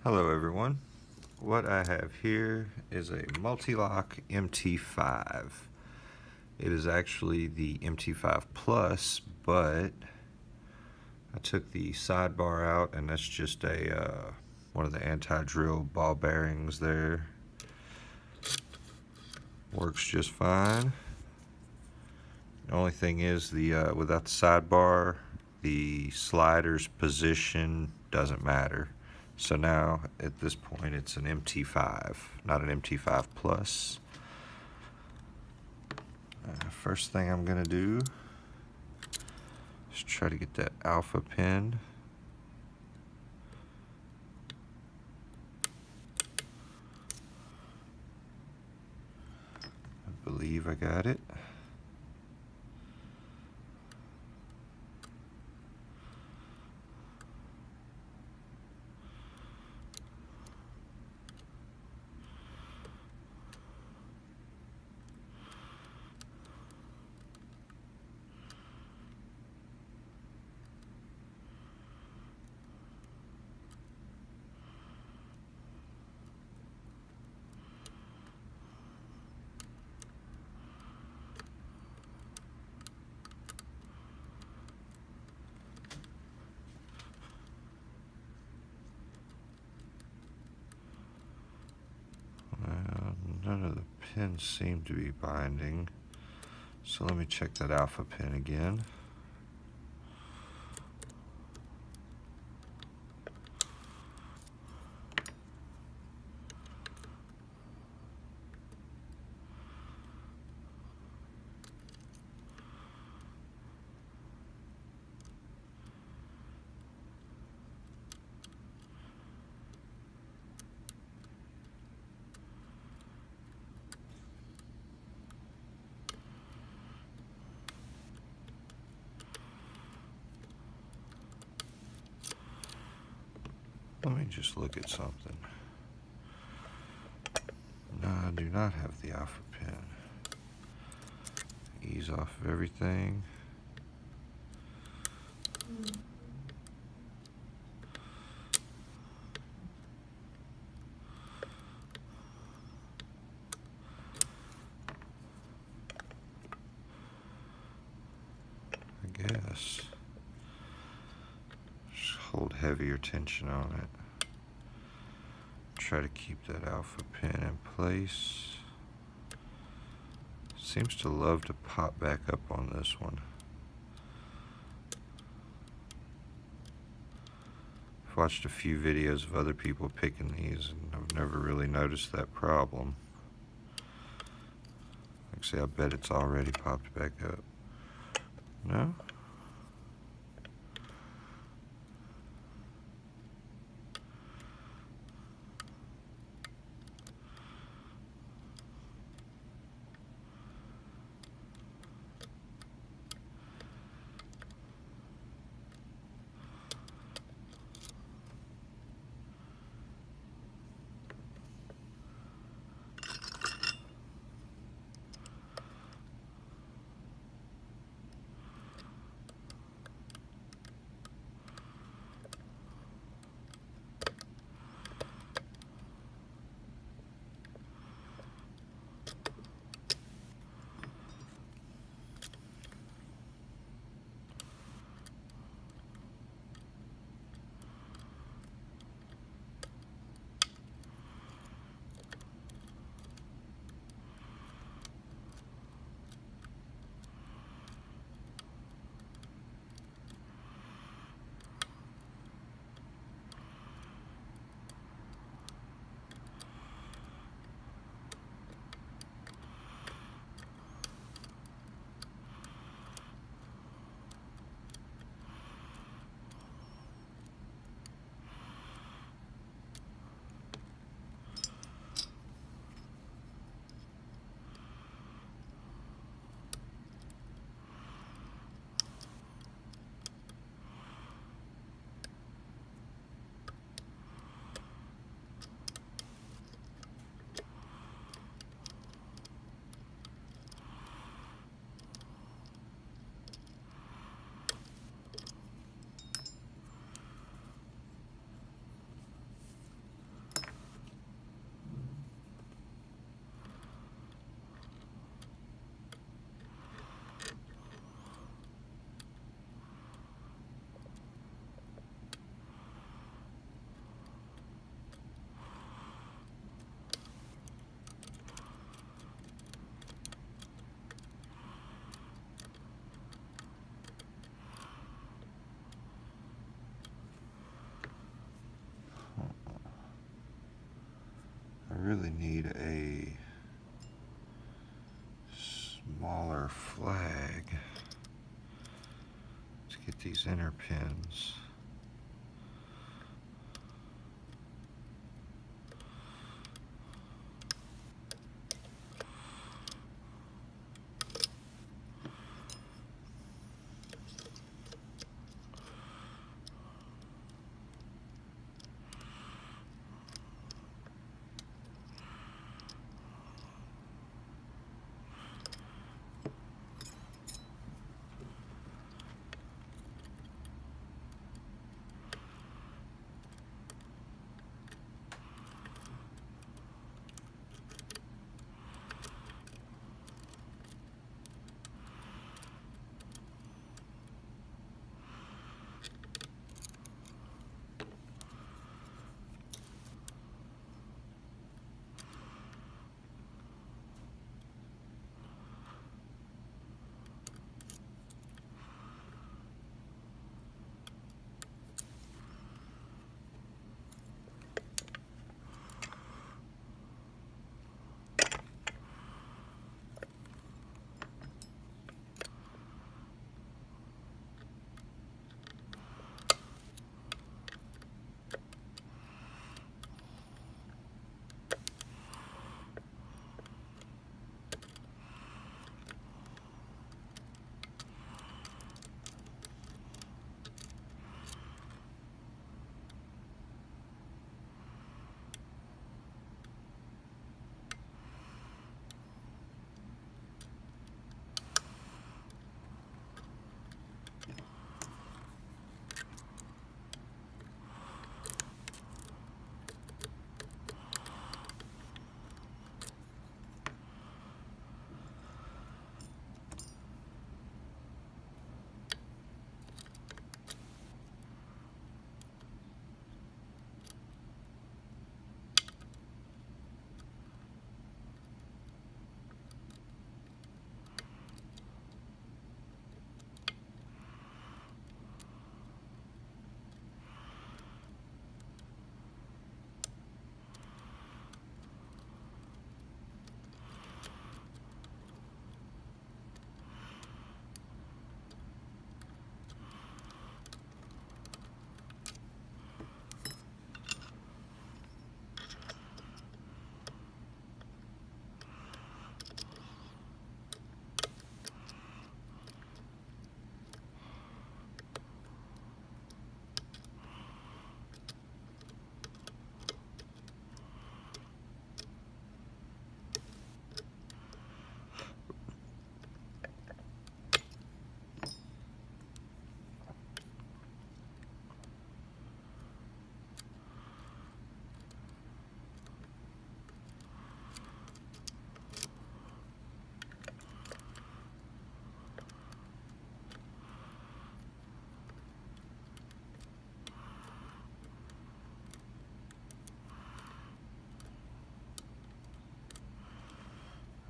Hello everyone. What I have here is a Mul-T-Lock MT5. It is actually the MT5 Plus, but I took the sidebar out and that's just a one of the anti-drill ball bearings there. Works just fine. The only thing is without the sidebar, the slider's position doesn't matter. So now at this point it's an MT5, not an MT5 Plus. First thing I'm gonna do is try to get that alpha pin. I believe I got it. None of the pins seem to be binding, so let me check that alpha pin again. Let me just look at something. No, I do not have the alpha pin. Ease off of everything. I guess. Just hold heavier tension on it. Try to keep that alpha pin in place. Seems to love to pop back up on this one. I've watched a few videos of other people picking these and I've never really noticed that problem. Like I say, I bet it's already popped back up. No? really need a smaller flag to get these inner pins.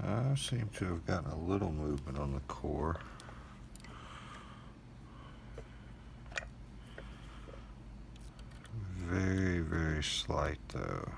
I seem to have gotten a little movement on the core. Very, very slight though.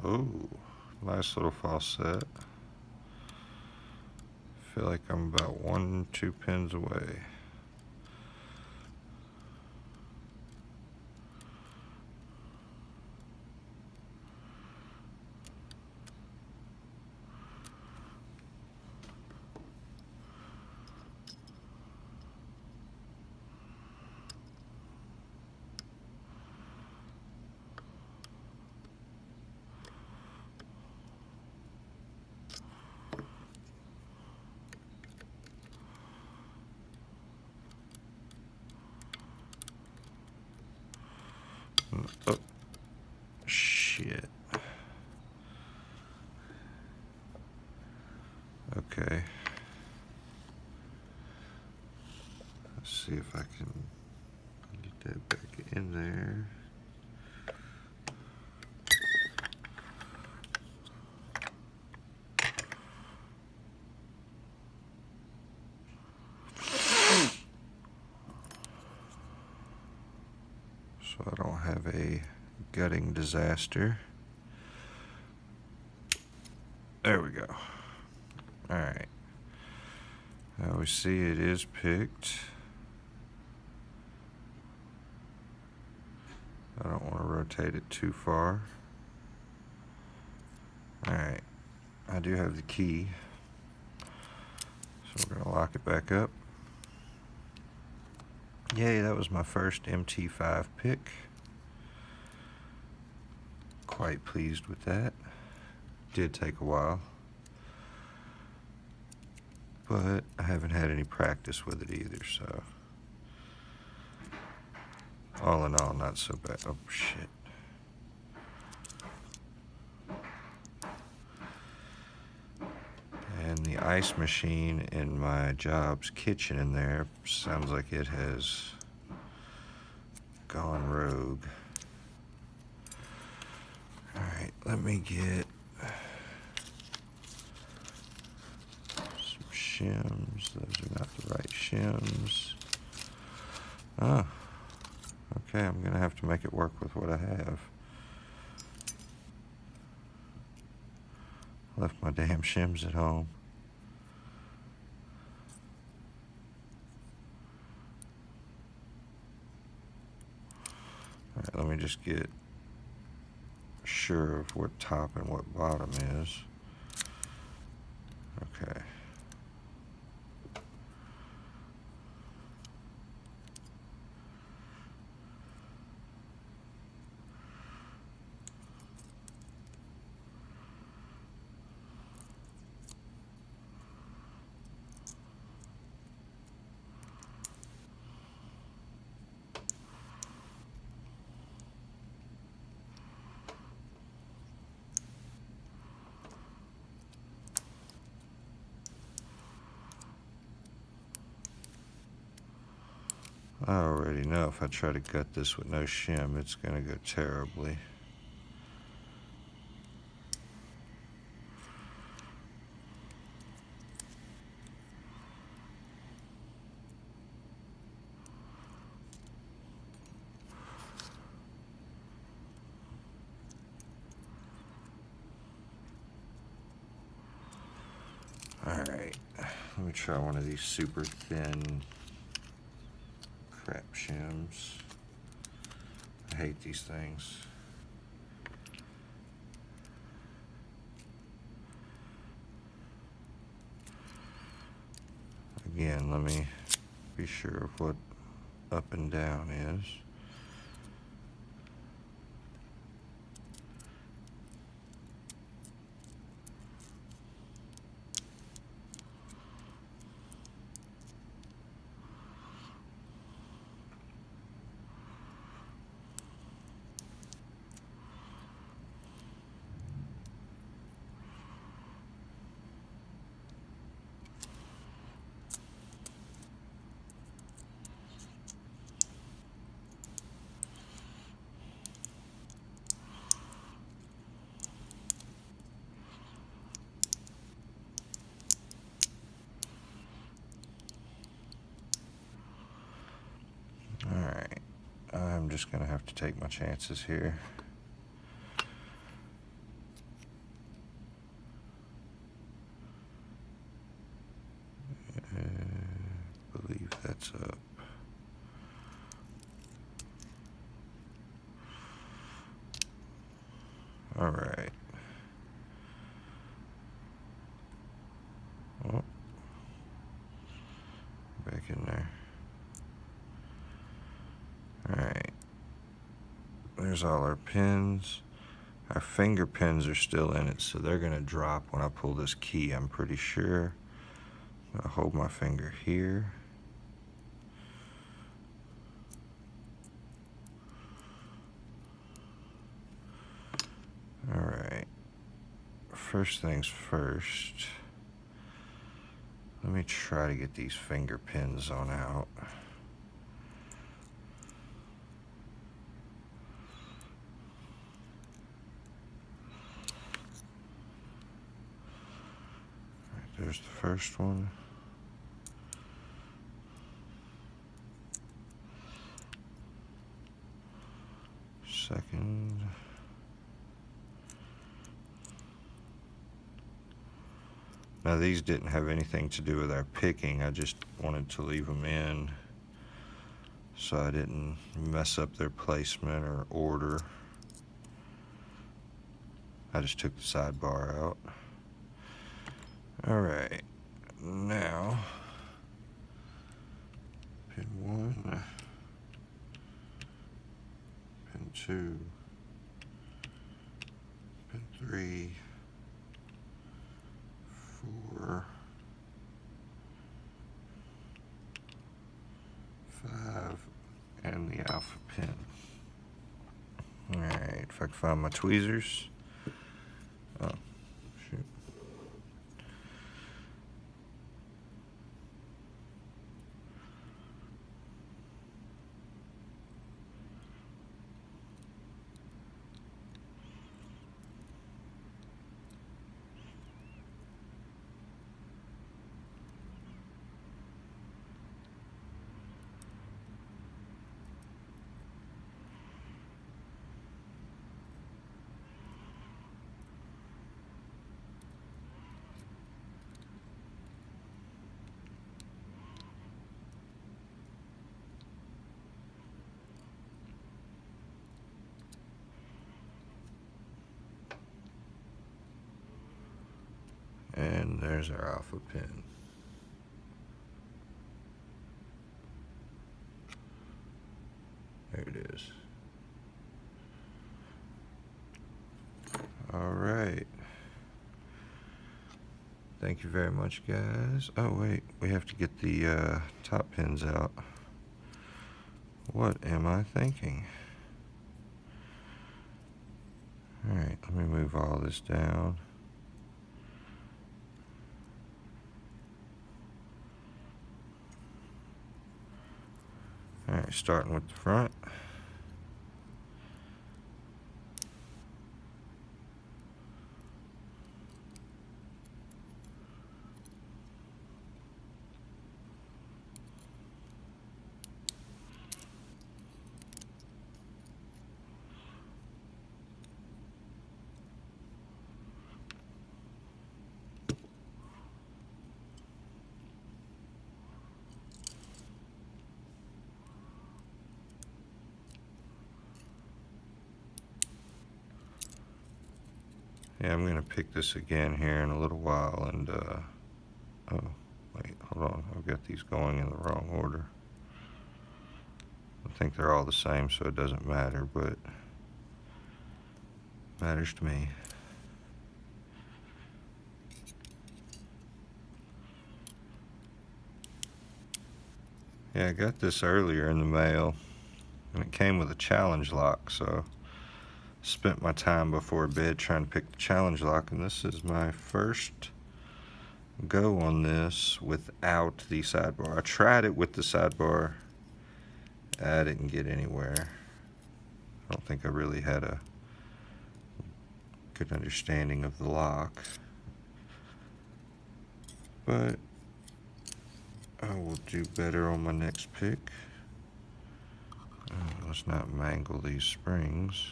Oh, nice little faucet. Feel like I'm about 1-2 pins away. Oh, shit. Okay. Let's see if I can get that back in there. So I don't have a gutting disaster. There we go. Alright. Now we see it is picked. I don't want to rotate it too far. Alright. I do have the key. So we're going to lock it back up. Yay, that was my first MT5 pick. Quite pleased with that. Did take a while, but I haven't had any practice with it either, so all in all, not so bad. Oh shit. And the ice machine in my job's kitchen in there sounds like it has gone rogue. Alright, let me get some shims. Those are not the right shims. Oh, okay, I'm gonna have to make it work with what I have. Left my damn shims at home. Alright, let me just get sure of what top and what bottom is. Okay. I already know if I try to gut this with no shim, it's going to go terribly. Alright, let me try one of these super thin crap shims. I hate these things. Again, let me be sure of what up and down is. Alright, I'm just going to have to take my chances here. Alright. Oh. Back in there. Alright. There's all our pins. Our finger pins are still in it, so they're going to drop when I pull this key, I'm pretty sure. I'm going to hold my finger here. Alright. First things first. Let me try to get these finger pins on out. There's the first one. Second. Now these didn't have anything to do with our picking. I just wanted to leave them in so I didn't mess up their placement or order. I just took the sidebar out. Alright, now pin 1, pin 2, pin 3, 4, 5, and the alpha pin. Alright, if I can find my tweezers. Oh, shoot. And there's our alpha pin. There it is. All right. Thank you very much, guys. Oh, wait. We have to get the top pins out. What am I thinking? All right. Let me move all this down. All right, starting with the front. Yeah, I'm going to pick this again here in a little while, and, oh, wait, hold on, I've got these going in the wrong order. I think they're all the same, so it doesn't matter, but it matters to me. Yeah, I got this earlier in the mail, and it came with a challenge lock, so spent my time before bed trying to pick the challenge lock, and this is my first go on this without the sidebar. I tried it with the sidebar. I didn't get anywhere. I don't think I really had a good understanding of the lock, but I will do better on my next pick. Let's not mangle these springs.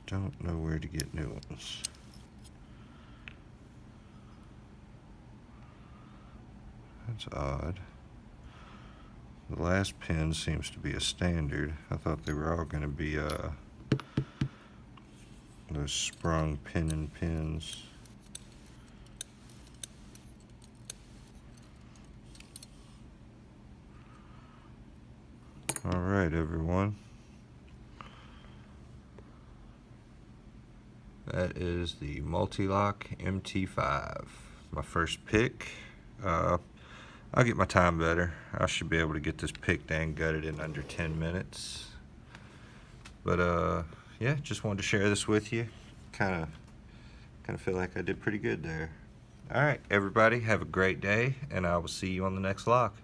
Don't know where to get new ones. That's odd. The last pin seems to be a standard. I thought they were all going to be those sprung pinning pins. All right, everyone. That is the Mul-T-Lock MT5. My first pick. I'll get my time better. I should be able to get this picked and gutted in under 10 minutes. But yeah, just wanted to share this with you. Kind of feel like I did pretty good there. All right, everybody, have a great day, and I will see you on the next lock.